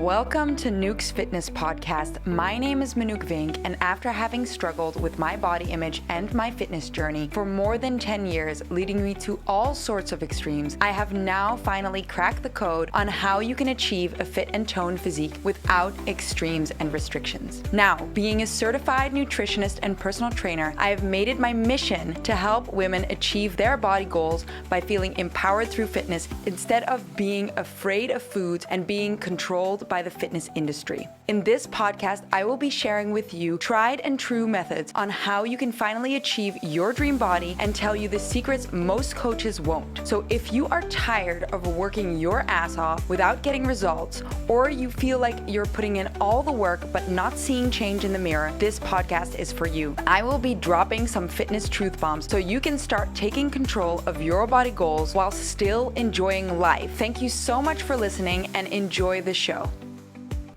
Welcome to Nuke's Fitness Podcast. My name is Manouk Vink, and after having struggled with my body image and my fitness journey for more than 10 years, leading me to all sorts of extremes, I have now finally cracked the code on how you can achieve a fit and toned physique without extremes and restrictions. Now, being a certified nutritionist and personal trainer, I have made it my mission to help women achieve their body goals by feeling empowered through fitness instead of being afraid of foods and being controlled by the fitness industry. In this podcast, I will be sharing with you tried and true methods on how you can finally achieve your dream body and tell you the secrets most coaches won't. So if you are tired of working your ass off without getting results, or you feel like you're putting in all the work but not seeing change in the mirror, this podcast is for you. I will be dropping some fitness truth bombs so you can start taking control of your body goals while still enjoying life. Thank you so much for listening and enjoy the show.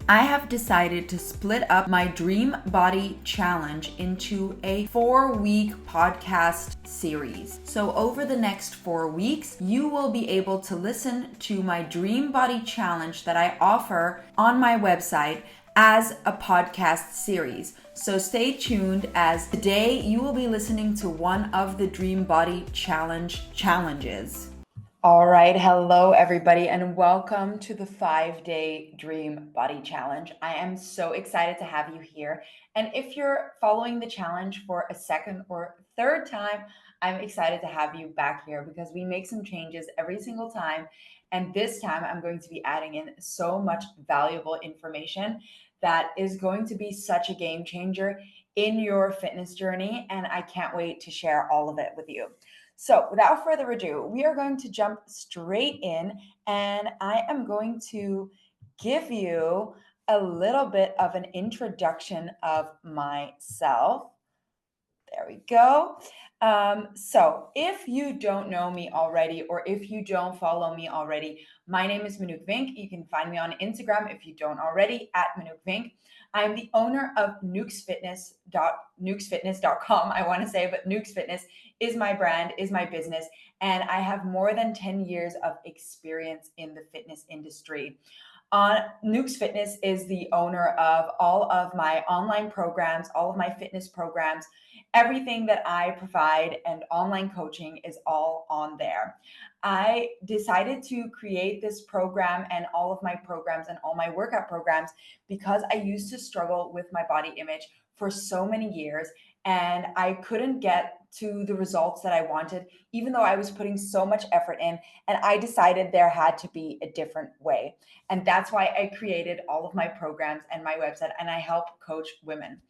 I have decided to split up my Dream Body Challenge into a 4-week podcast series. So over the next 4 weeks, you will be able to listen to my Dream Body Challenge that I offer on my website as a podcast series. So stay tuned, as today you will be listening to one of the Dream Body challenges. All right. Hello, everybody, and welcome to the 5-day Dream Body Challenge. I am so excited to have you here. And if you're following the challenge for a second or third time, I'm excited to have you back here because we make some changes every single time. And this time I'm going to be adding in so much valuable information that is going to be such a game changer in your fitness journey. And I can't wait to share all of it with you. So without further ado, we are going to jump straight in, and I am going to give you a little bit of an introduction of myself. There we go. So if you don't know me already, or if you don't follow me already, my name is Manouk Vink. You can find me on Instagram if you don't already, at Manouk Vink. I'm the owner of nukesfitness.com, I want to say, but Nuke's Fitness is my brand, is my business, and I have more than 10 years of experience in the fitness industry. Nuke's Fitness is the owner of all of my online programs, all of my fitness programs. Everything that I provide and online coaching is all on there. I decided to create this program and all of my programs and all my workout programs because I used to struggle with my body image for so many years, and I couldn't get to the results that I wanted, even though I was putting so much effort in. And I decided there had to be a different way. And that's why I created all of my programs and my website, and I help coach women.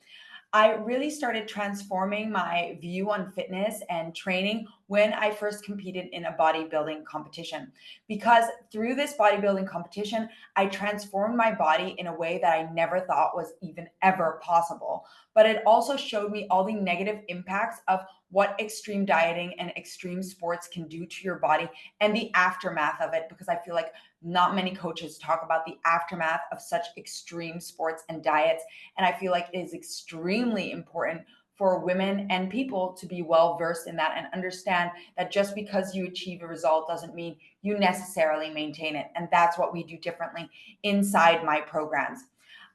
I really started transforming my view on fitness and training when I first competed in a bodybuilding competition. Because through this bodybuilding competition, I transformed my body in a way that I never thought was even ever possible. But it also showed me all the negative impacts of what extreme dieting and extreme sports can do to your body and the aftermath of it, because I feel like not many coaches talk about the aftermath of such extreme sports and diets. And I feel like it is extremely important for women and people to be well versed in that and understand that just because you achieve a result doesn't mean you necessarily maintain it. And that's what we do differently inside my programs.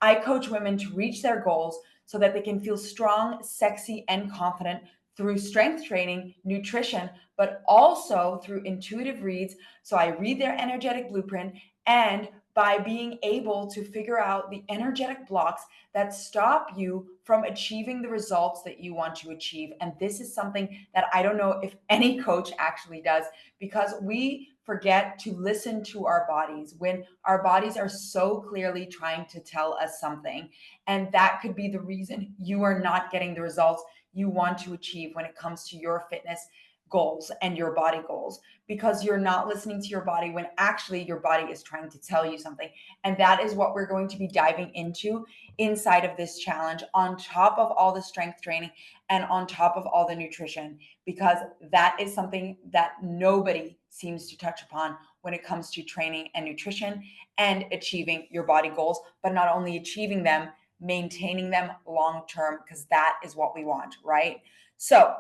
I coach women to reach their goals so that they can feel strong, sexy, and confident through strength training, nutrition, but also through intuitive reads. So I read their energetic blueprint, and by being able to figure out the energetic blocks that stop you from achieving the results that you want to achieve. And this is something that I don't know if any coach actually does, because we forget to listen to our bodies when our bodies are so clearly trying to tell us something. And that could be the reason you are not getting the results you want to achieve when it comes to your fitness goals and your body goals, because you're not listening to your body when actually your body is trying to tell you something. And that is what we're going to be diving into inside of this challenge, on top of all the strength training and on top of all the nutrition, because that is something that nobody seems to touch upon when it comes to training and nutrition and achieving your body goals, but not only achieving them, maintaining them long term, because that is what we want, right? So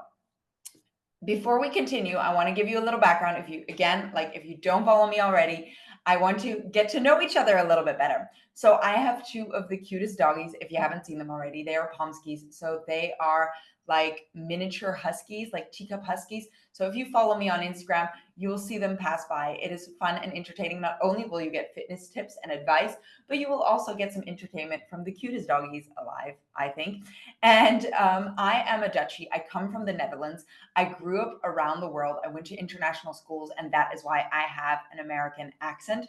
before we continue, I want to give you a little background. If you don't follow me already, I want to get to know each other a little bit better. So I have two of the cutest doggies. If you haven't seen them already, they are Pomskis. So they are like miniature huskies, like teacup huskies. So if you follow me on Instagram, you will see them pass by. It is fun and entertaining. Not only will you get fitness tips and advice, but you will also get some entertainment from the cutest doggies alive, I think. And I am a Dutchie. I come from the Netherlands. I grew up around the world. I went to international schools, and that is why I have an American accent.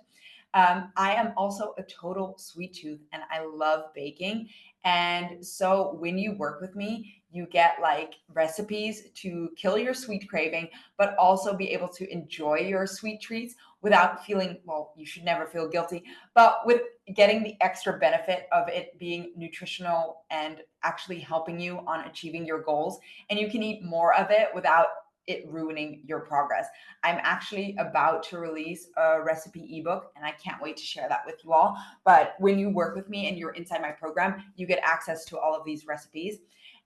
I am also a total sweet tooth and I love baking. And so when you work with me, you get like recipes to kill your sweet craving, but also be able to enjoy your sweet treats without feeling, well, you should never feel guilty, but with getting the extra benefit of it being nutritional and actually helping you on achieving your goals. And you can eat more of it without it ruining your progress. I'm actually about to release a recipe ebook and I can't wait to share that with you all. But when you work with me and you're inside my program, you get access to all of these recipes.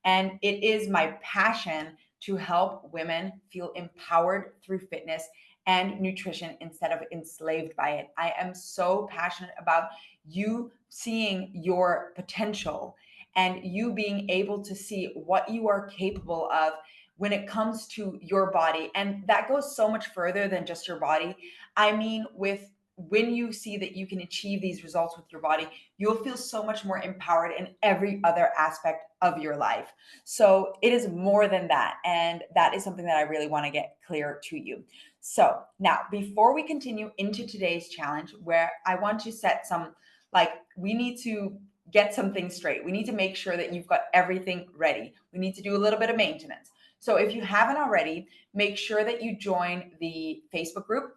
And it is my passion to help women feel empowered through fitness and nutrition instead of enslaved by it. I am so passionate about you seeing your potential and you being able to see what you are capable of when it comes to your body. And that goes so much further than just your body. I mean, with when you see that you can achieve these results with your body, you'll feel so much more empowered in every other aspect of your life. So it is more than that. And that is something that I really want to get clear to you. So now, before we continue into today's challenge, where I want to set some, like, we need to get something straight. We need to make sure that you've got everything ready. We need to do a little bit of maintenance. So if you haven't already, make sure that you join the Facebook group.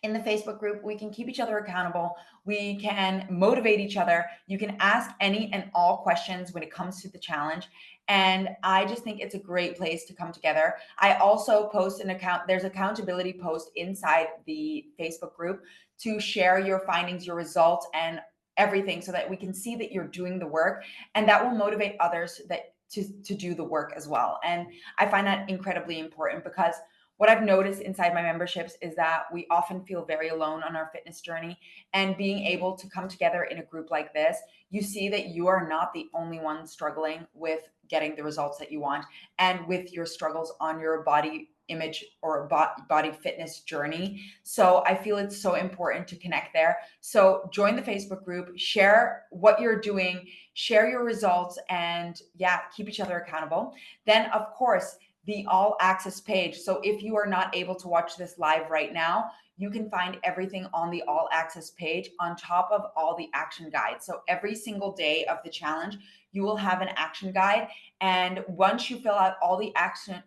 In the Facebook group, we can keep each other accountable. We can motivate each other. You can ask any and all questions when it comes to the challenge. And I just think it's a great place to come together. I also post an account, there's accountability post inside the Facebook group to share your findings, your results, and everything so that we can see that you're doing the work and that will motivate others that to do the work as well. And I find that incredibly important because what I've noticed inside my memberships is that we often feel very alone on our fitness journey. And being able to come together in a group like this, you see that you are not the only one struggling with getting the results that you want and with your struggles on your body image or body fitness journey. So I feel it's so important to connect there. So join the Facebook group, share what you're doing, share your results, and yeah, keep each other accountable. Then, of course, the all access page. So if you are not able to watch this live right now, you can find everything on the all access page on top of all the action guides. So every single day of the challenge, you will have an action guide. And once you fill out all the action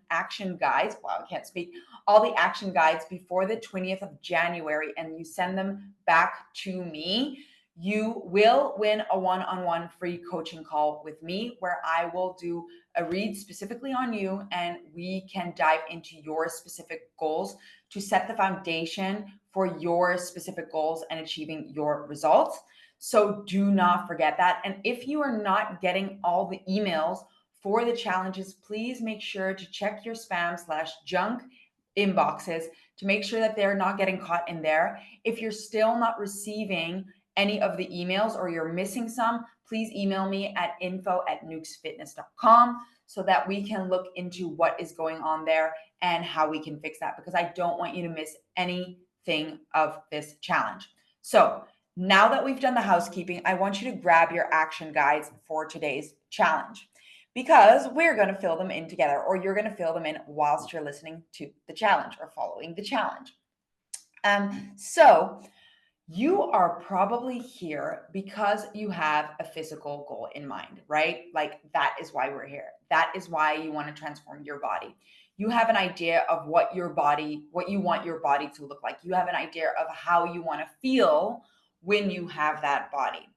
guides, wow, I can't speak, all the action guides before the 20th of January, and you send them back to me, you will win a one-on-one free coaching call with me where I will do a read specifically on you and we can dive into your specific goals to set the foundation for your specific goals and achieving your results. So do not forget that. And if you are not getting all the emails for the challenges, please make sure to check your spam/junk inboxes to make sure that they're not getting caught in there. If you're still not receiving any of the emails or you're missing some, please email me at info@nukesfitness.com so that we can look into what is going on there and how we can fix that, because I don't want you to miss anything of this challenge. So now that we've done the housekeeping, I want you to grab your action guides for today's challenge because we're going to fill them in together, or you're going to fill them in whilst you're listening to the challenge or following the challenge. So you are probably here because you have a physical goal in mind, right? Like that is why we're here. That is why you want to transform your body. You have an idea of what you want your body to look like. You have an idea of how you want to feel when you have that body.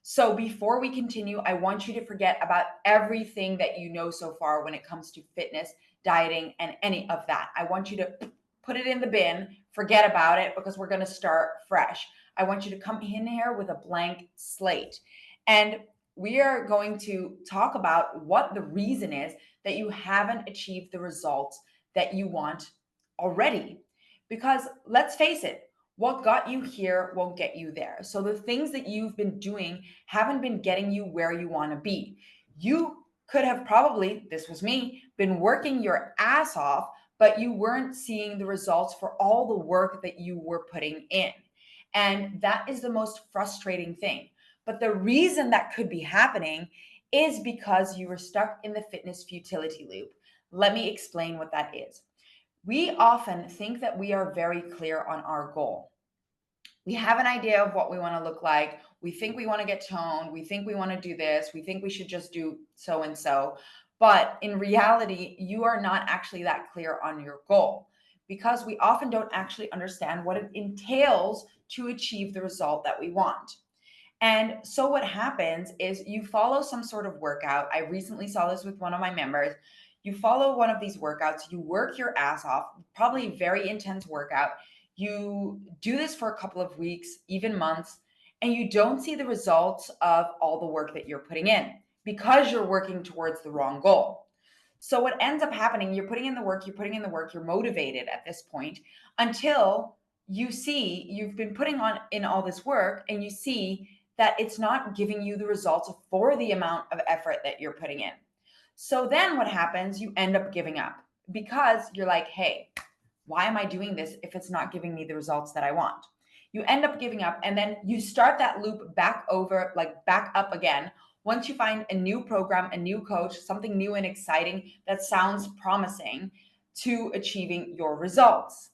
So before we continue, I want you to forget about everything that you know so far when it comes to fitness, dieting, and any of that. I want you to put it in the bin, forget about it, because we're going to start fresh. I want you to come in here with a blank slate. And we are going to talk about what the reason is that you haven't achieved the results that you want already. Because let's face it, What got you here won't get you there. So the things that you've been doing haven't been getting you where you want to be. You could have probably, this was me, been working your ass off, but you weren't seeing the results for all the work that you were putting in. And that is the most frustrating thing. But the reason that could be happening is because you were stuck in the fitness futility loop. Let me explain what that is. We often think that we are very clear on our goal. We have an idea of what we want to look like. We think we want to get toned. We think we want to do this. We think we should just do so and so. But in reality, you are not actually that clear on your goal because we often don't actually understand what it entails to achieve the result that we want. And so what happens is you follow some sort of workout. I recently saw this with one of my members. You follow one of these workouts, you work your ass off, probably a very intense workout. You do this for a couple of weeks, even months, and you don't see the results of all the work that you're putting in because you're working towards the wrong goal. So what ends up happening, you're putting in the work, you're putting in the work, you're motivated at this point until you see you've been putting on in all this work and you see that it's not giving you the results for the amount of effort that you're putting in. So then what happens? You end up giving up because you're like, hey, why am I doing this if it's not giving me the results that I want? You end up giving up and then you start that loop back over, like back up again. Once you find a new program, a new coach, something new and exciting that sounds promising to achieving your results.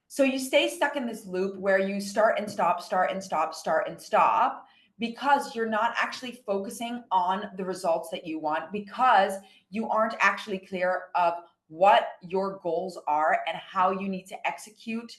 So you stay stuck in this loop where you start and stop, start and stop, start and stop because you're not actually focusing on the results that you want because you aren't actually clear of what your goals are and how you need to execute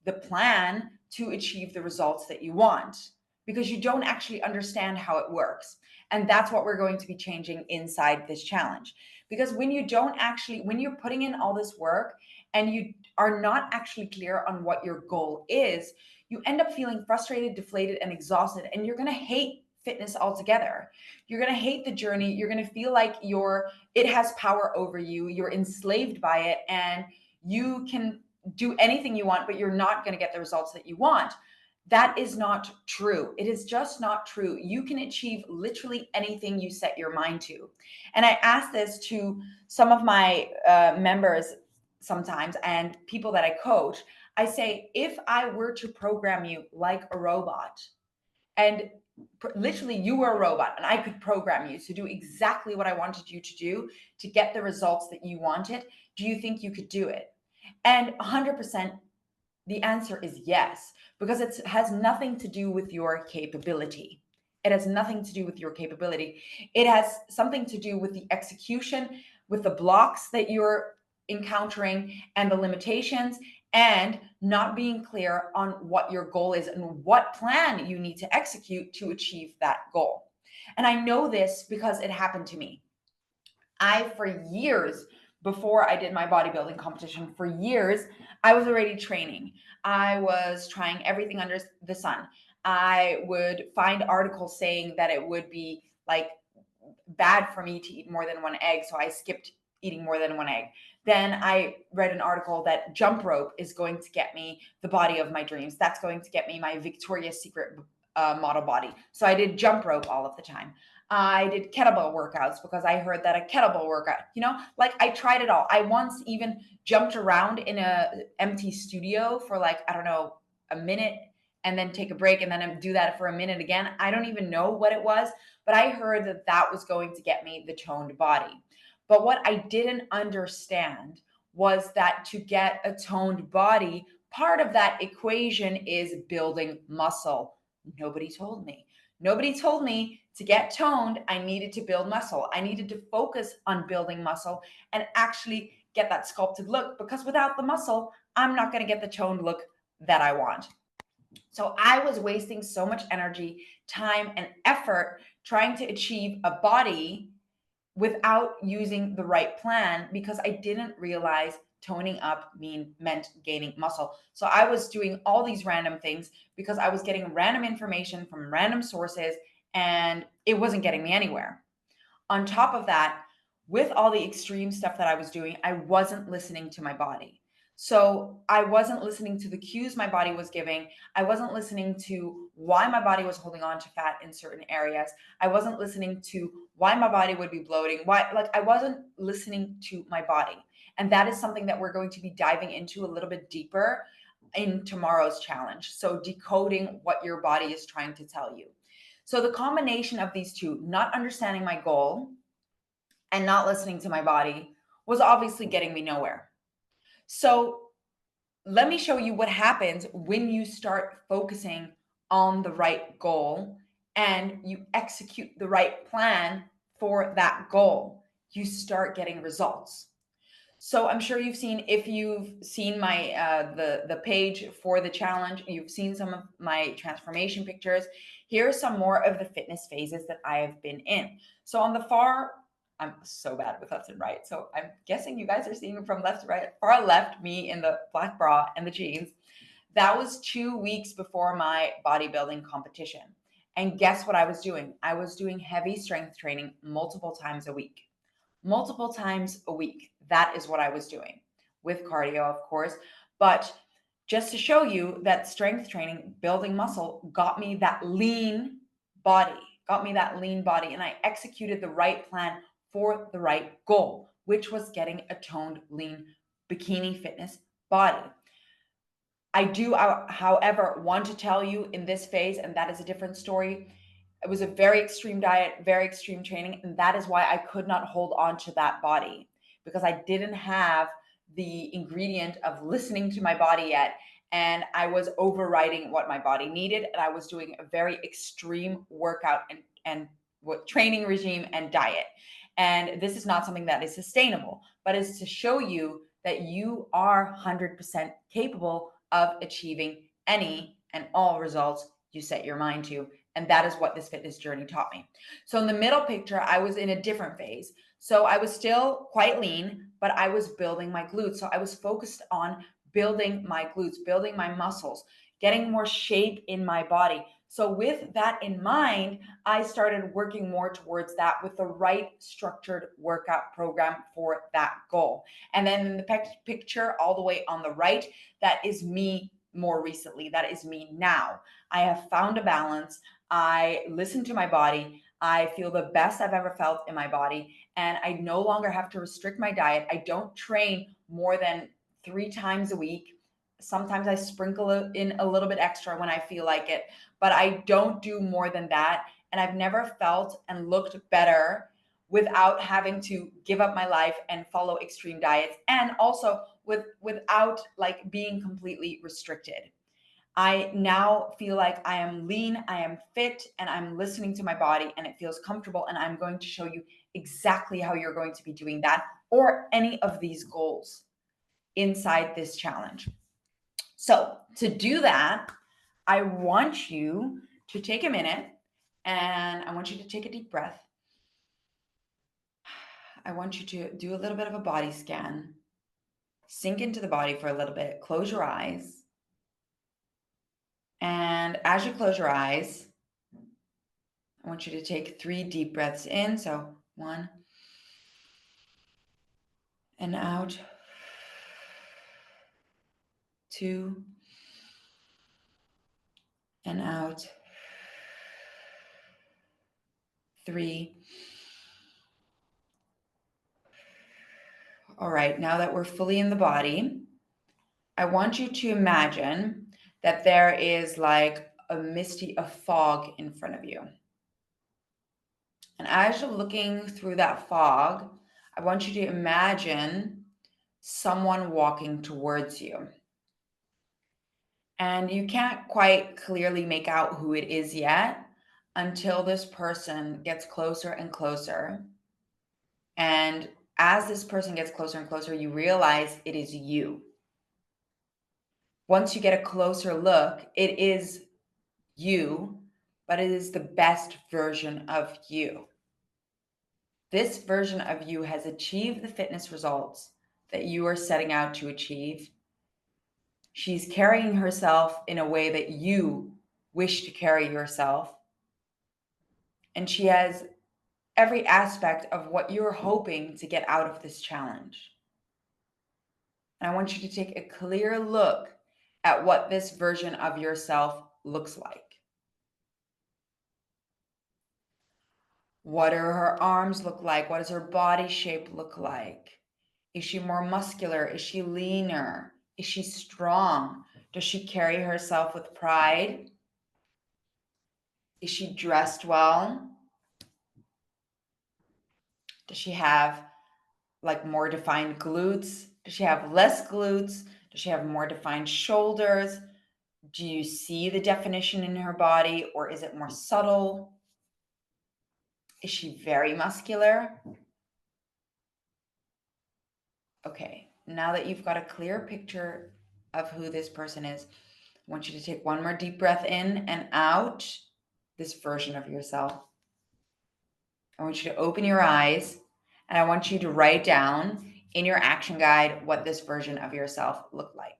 the plan to achieve the results that you want because you don't actually understand how it works. And that's what we're going to be changing inside this challenge. Because when you don't actually, when you're putting in all this work and you are not actually clear on what your goal is, you end up feeling frustrated, deflated, and exhausted. And you're going to hate fitness altogether. You're going to hate the journey. You're going to feel like it has power over you. You're enslaved by it and you can do anything you want, but you're not going to get the results that you want. That is not true. It is just not true. You can achieve literally anything you set your mind to. And I ask this to some of my members sometimes and people that I coach. I say, if I were to program you like a robot, and literally you were a robot and I could program you to do exactly what I wanted you to do to get the results that you wanted, do you think you could do it? And 100% the answer is yes, because it has nothing to do with your capability. It has nothing to do with your capability. It has something to do with the execution, with the blocks that you're encountering and the limitations, and not being clear on what your goal is and what plan you need to execute to achieve that goal. And I know this because it happened to me. For years, before I did my bodybuilding competition, for years, I was already training. I was trying everything under the sun. I would find articles saying that it would be like bad for me to eat more than one egg. So I skipped eating more than one egg. Then I read an article that jump rope is going to get me the body of my dreams. That's going to get me my Victoria's Secret model body. So I did jump rope all of the time. I did kettlebell workouts because I heard that a kettlebell workout, like I tried it all. I once even jumped around in a empty studio for like, I don't know, a minute and then take a break and then do that for a minute again. I don't even know what it was, but I heard that that was going to get me the toned body. But what I didn't understand was that to get a toned body, part of that equation is building muscle. Nobody told me. Nobody told me to get toned, I needed to build muscle. I needed to focus on building muscle and actually get that sculpted look because without the muscle, I'm not going to get the toned look that I want. So I was wasting so much energy, time, and effort trying to achieve a body without using the right plan because I didn't realize toning up meant gaining muscle. So I was doing all these random things because I was getting random information from random sources and it wasn't getting me anywhere. On top of that, with all the extreme stuff that I was doing, I wasn't listening to my body. So I wasn't listening to the cues my body was giving. I wasn't listening to why my body was holding on to fat in certain areas. I wasn't listening to why my body would be bloating. Why, like, I wasn't listening to my body. And that is something that we're going to be diving into a little bit deeper in tomorrow's challenge. So decoding what your body is trying to tell you. So the combination of these two, not understanding my goal and not listening to my body, was obviously getting me nowhere. So let me show you what happens when you start focusing on the right goal and you execute the right plan for that goal. You start getting results. So I'm sure you've seen, if you've seen my the page for the challenge, you've seen some of my transformation pictures. Here are some more of the fitness phases that I have been in. So on the far, I'm so bad with left and right. So I'm guessing you guys are seeing it from left to right. Far left, me in the black bra and the jeans. That was 2 weeks before my bodybuilding competition. And guess what I was doing? I was doing heavy strength training multiple times a week. Multiple times a week. That is what I was doing, with cardio, of course. But just to show you that strength training, building muscle, got me that lean body, and I executed the right plan for the right goal, which was getting a toned, lean bikini fitness body. I do, however, want to tell you in this phase, and that is a different story. It was a very extreme diet, very extreme training, and that is why I could not hold on to that body, because I didn't have the ingredient of listening to my body yet. And I was overriding what my body needed, and I was doing a very extreme workout and what training regime and diet. And this is not something that is sustainable, but is to show you that you are 100% capable of achieving any and all results you set your mind to. And that is what this fitness journey taught me. So in the middle picture, I was in a different phase. So I was still quite lean, but I was building my glutes. So I was focused on building my glutes, building my muscles, getting more shape in my body. So with that in mind, I started working more towards that with the right structured workout program for that goal. And then in the picture all the way on the right, that is me more recently. That is me now. I have found a balance. I listen to my body. I feel the best I've ever felt in my body. And I no longer have to restrict my diet. I don't train more than 3 times a week. Sometimes I sprinkle in a little bit extra when I feel like it, but I don't do more than that. And I've never felt and looked better without having to give up my life and follow extreme diets, and also without like being completely restricted. I now feel like I am lean, I am fit, and I'm listening to my body and it feels comfortable. And I'm going to show you exactly how you're going to be doing that or any of these goals inside this challenge. So, to do that, I want you to take a minute and I want you to take a deep breath. I want you to do a little bit of a body scan, sink into the body for a little bit, close your eyes. And as you close your eyes, I want you to take 3 deep breaths in. So 1 and out, 2 and out, 3. All right, now that we're fully in the body, I want you to imagine that there is like a fog in front of you. And as you're looking through that fog, I want you to imagine someone walking towards you. And you can't quite clearly make out who it is yet until this person gets closer and closer. And as this person gets closer and closer, you realize it is you. Once you get a closer look, it is you, but it is the best version of you. This version of you has achieved the fitness results that you are setting out to achieve. She's carrying herself in a way that you wish to carry yourself. And she has every aspect of what you're hoping to get out of this challenge. And I want you to take a clear look at what this version of yourself looks like. What do her arms look like? What does her body shape look like? Is she more muscular? Is she leaner? Is she strong? Does she carry herself with pride? Is she dressed well? Does she have like more defined glutes? Does she have less glutes? Does she have more defined shoulders? Do you see the definition in her body, or is it more subtle? Is she very muscular? Okay, now that you've got a clear picture of who this person is, I want you to take one more deep breath in and out, this version of yourself. I want you to open your eyes and I want you to write down in your action guide what this version of yourself looked like.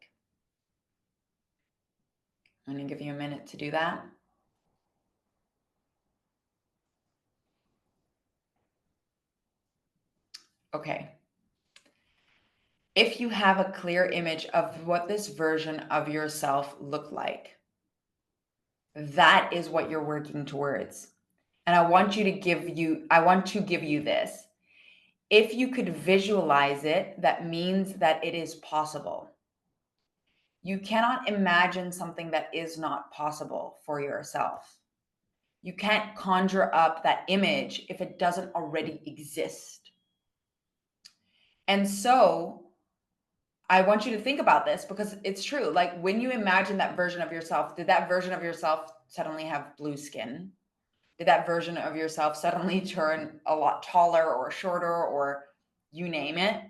I'm going to give you a minute to do that. Okay. If you have a clear image of what this version of yourself looked like, that is what you're working towards. And I want to give you this. If you could visualize it, that means that it is possible. You cannot imagine something that is not possible for yourself. You can't conjure up that image if it doesn't already exist. And so I want you to think about this because it's true. Like when you imagine that version of yourself, did that version of yourself suddenly have blue skin? Did that version of yourself suddenly turn a lot taller or shorter or you name it?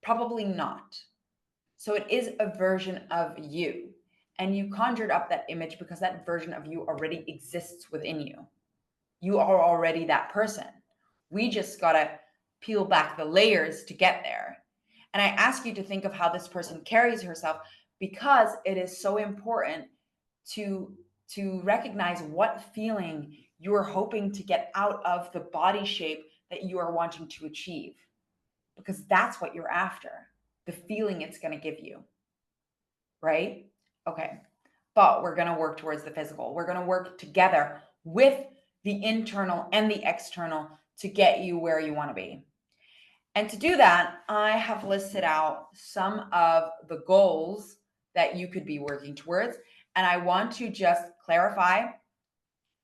Probably not. So it is a version of you. And you conjured up that image because that version of you already exists within you. You are already that person. We just got to peel back the layers to get there. And I ask you to think of how this person carries herself because it is so important to recognize what feeling you are hoping to get out of the body shape that you are wanting to achieve, because that's what you're after, the feeling it's going to give you, right? Okay. But we're going to work towards the physical. We're going to work together with the internal and the external to get you where you want to be. And to do that, I have listed out some of the goals that you could be working towards. And I want to just clarify,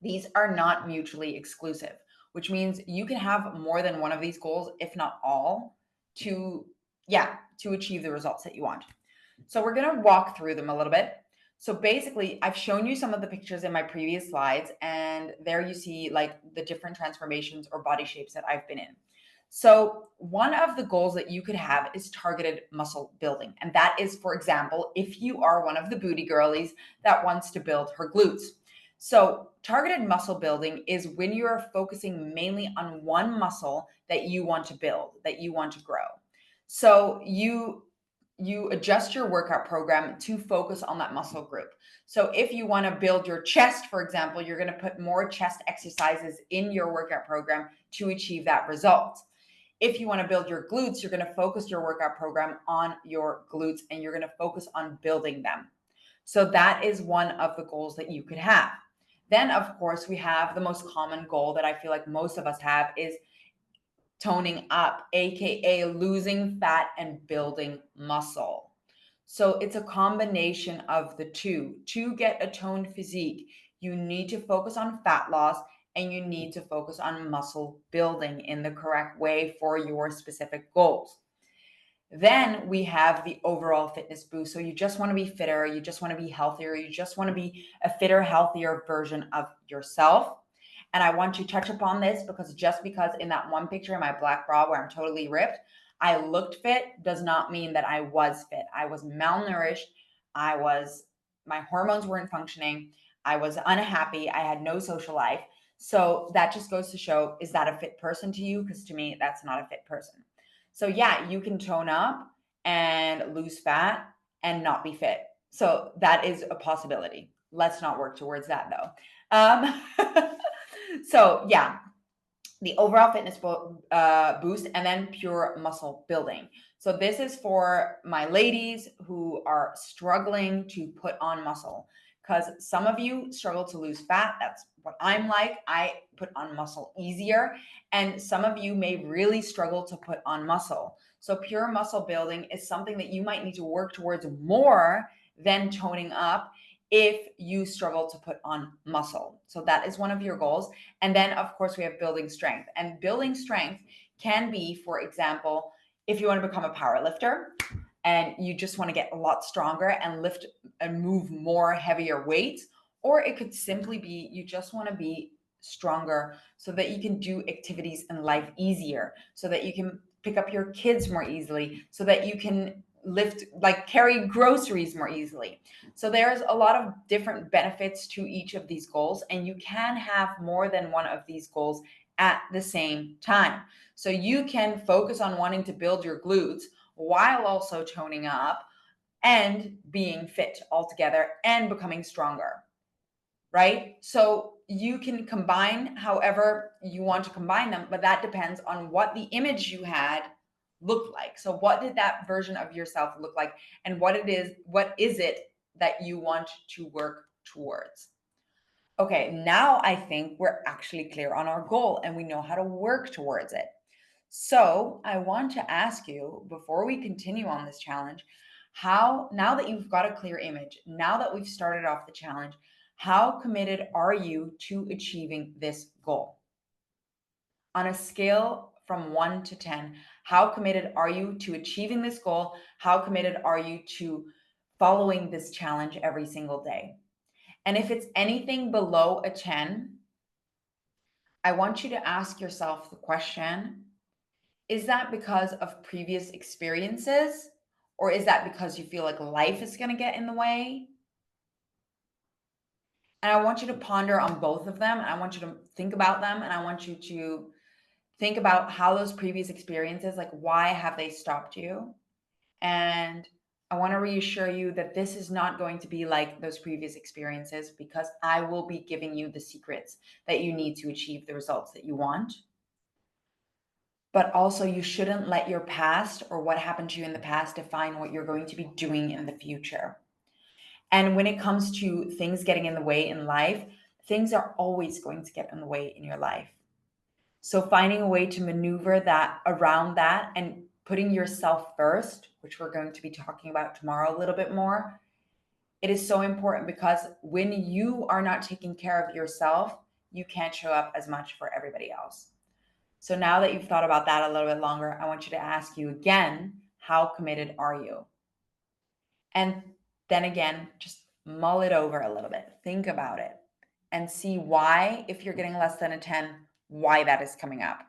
these are not mutually exclusive, which means you can have more than one of these goals, if not all, to achieve the results that you want. So we're going to walk through them a little bit. So basically, I've shown you some of the pictures in my previous slides, and there you see like the different transformations or body shapes that I've been in. So one of the goals that you could have is targeted muscle building. And that is, for example, if you are one of the booty girlies that wants to build her glutes. So targeted muscle building is when you're focusing mainly on one muscle that you want to build, that you want to grow. So you adjust your workout program to focus on that muscle group. So if you want to build your chest, for example, you're going to put more chest exercises in your workout program to achieve that result. If you want to build your glutes, you're going to focus your workout program on your glutes and you're going to focus on building them. So that is one of the goals that you could have. Then, of course, we have the most common goal that I feel like most of us have is toning up, aka losing fat and building muscle. So it's a combination of the two. To get a toned physique, you need to focus on fat loss and you need to focus on muscle building in the correct way for your specific goals. Then we have the overall fitness boost. So you just want to be fitter, you just want to be healthier, you just want to be a fitter, healthier version of yourself. And I want to touch upon this because in that one picture in my black bra where I'm totally ripped, I looked fit does not mean that I was fit. I was malnourished. My hormones weren't functioning. I was unhappy. I had no social life. So that just goes to show, is that a fit person to you? Because to me, that's not a fit person. So yeah, you can tone up and lose fat and not be fit. So that is a possibility. Let's not work towards that though. So yeah, the overall fitness boost, and then pure muscle building. So this is for my ladies who are struggling to put on muscle, because some of you struggle to lose fat. That's what I'm like. I put on muscle easier. And some of you may really struggle to put on muscle. So pure muscle building is something that you might need to work towards more than toning up if you struggle to put on muscle. So that is one of your goals. And then, of course, we have building strength. And building strength can be, for example, if you want to become a power lifter and you just want to get a lot stronger and lift and move more heavier weights, or it could simply be you just want to be stronger so that you can do activities in life easier, so that you can pick up your kids more easily, so that you can lift, like carry groceries more easily. So there's a lot of different benefits to each of these goals, and you can have more than one of these goals at the same time. So you can focus on wanting to build your glutes while also toning up and being fit altogether and becoming stronger, right? So you can combine however you want to combine them, but that depends on what the image you had looked like. So what did that version of yourself look like, and what is it that you want to work towards? Okay, now I think we're actually clear on our goal and we know how to work towards it. So I want to ask you, before we continue on this challenge, how, now that you've got a clear image, now that we've started off the challenge, how committed are you to achieving this goal? On a scale from 1 to 10, how committed are you to achieving this goal? How committed are you to following this challenge every single day? And if it's anything below a 10, I want you to ask yourself the question, is that because of previous experiences? Or is that because you feel like life is going to get in the way? And I want you to ponder on both of them. And I want you to think about them. And I want you to think about how those previous experiences, like why have they stopped you? And I want to reassure you that this is not going to be like those previous experiences, because I will be giving you the secrets that you need to achieve the results that you want. But also, you shouldn't let your past or what happened to you in the past define what you're going to be doing in the future. And when it comes to things getting in the way in life, things are always going to get in the way in your life. So finding a way to maneuver that around that and putting yourself first, which we're going to be talking about tomorrow a little bit more, it is so important, because when you are not taking care of yourself, you can't show up as much for everybody else. So now that you've thought about that a little bit longer, I want you to ask you again, how committed are you? And then again, just mull it over a little bit. Think about it and see why, if you're getting less than a 10, why that is coming up.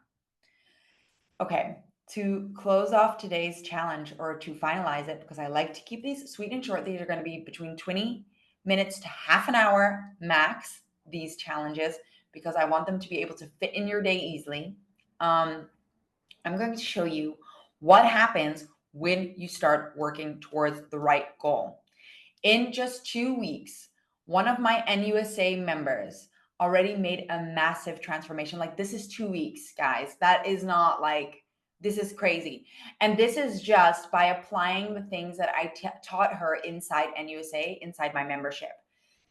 Okay, to close off today's challenge, or to finalize it, because I like to keep these sweet and short, these are going to be between 20 minutes to half an hour max, these challenges, because I want them to be able to fit in your day easily. I'm going to show you what happens when you start working towards the right goal. In just 2 weeks, one of my NUSA members already made a massive transformation. Like, this is 2 weeks, guys. That is not like, this is crazy. And this is just by applying the things that I taught her inside NUSA, inside my membership.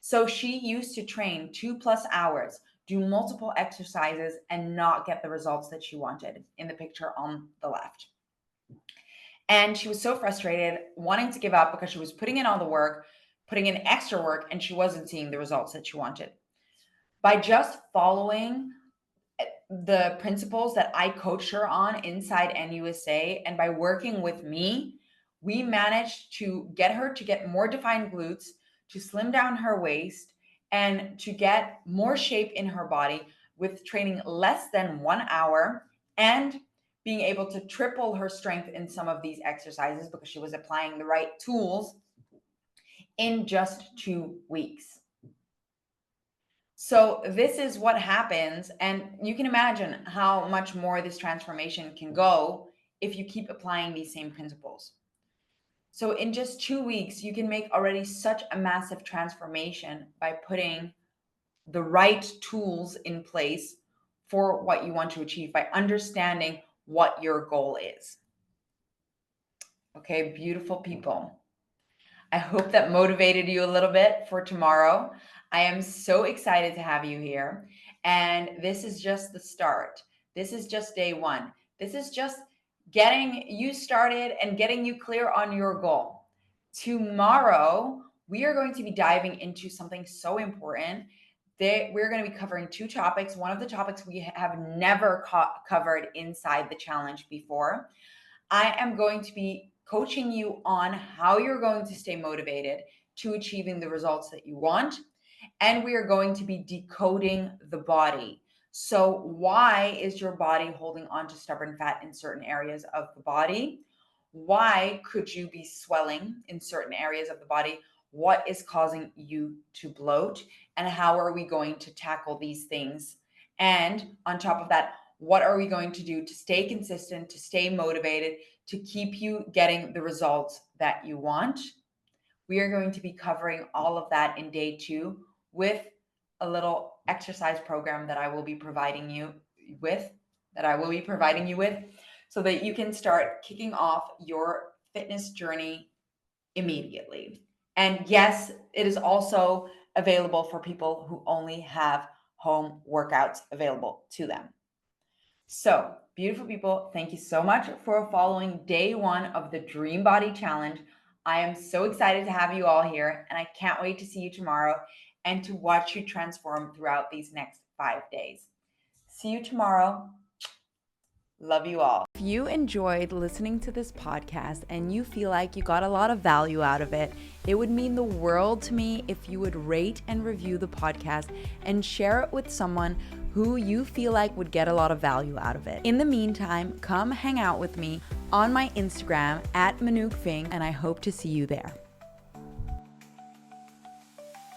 So she used to train 2+ hours, do multiple exercises, and not get the results that she wanted in the picture on the left. And she was so frustrated, wanting to give up, because she was putting in all the work, putting in extra work, and she wasn't seeing the results that she wanted. By just following the principles that I coached her on inside NUSA, and by working with me, we managed to get her to get more defined glutes, to slim down her waist, and to get more shape in her body with training less than 1 hour, and being able to triple her strength in some of these exercises because she was applying the right tools in just 2 weeks. So this is what happens. And you can imagine how much more this transformation can go if you keep applying these same principles. So in just 2 weeks, you can make already such a massive transformation by putting the right tools in place for what you want to achieve by understanding what your goal is. Okay, beautiful people. I hope that motivated you a little bit for tomorrow. I am so excited to have you here. And this is just the start. This is just day one. This is just getting you started and getting you clear on your goal. Tomorrow, we are going to be diving into something so important. We're going to be covering two topics. One of the topics we have never covered inside the challenge before. I am going to be coaching you on how you're going to stay motivated to achieving the results that you want. And we are going to be decoding the body. So, why is your body holding on to stubborn fat in certain areas of the body? Why could you be swelling in certain areas of the body? What is causing you to bloat? And how are we going to tackle these things? And on top of that, what are we going to do to stay consistent, to stay motivated, to keep you getting the results that you want? We are going to be covering all of that in day 2 with a little exercise program that I will be providing you with, so that you can start kicking off your fitness journey immediately. And yes, it is also available for people who only have home workouts available to them. So, beautiful people, thank you so much for following day 1 of the Dream Body Challenge. I am so excited to have you all here, and I can't wait to see you tomorrow and to watch you transform throughout these next 5 days. See you tomorrow. Love you all. If you enjoyed listening to this podcast and you feel like you got a lot of value out of it, it would mean the world to me if you would rate and review the podcast and share it with someone who you feel like would get a lot of value out of it. In the meantime, come hang out with me on my Instagram @ManookFing, and I hope to see you there.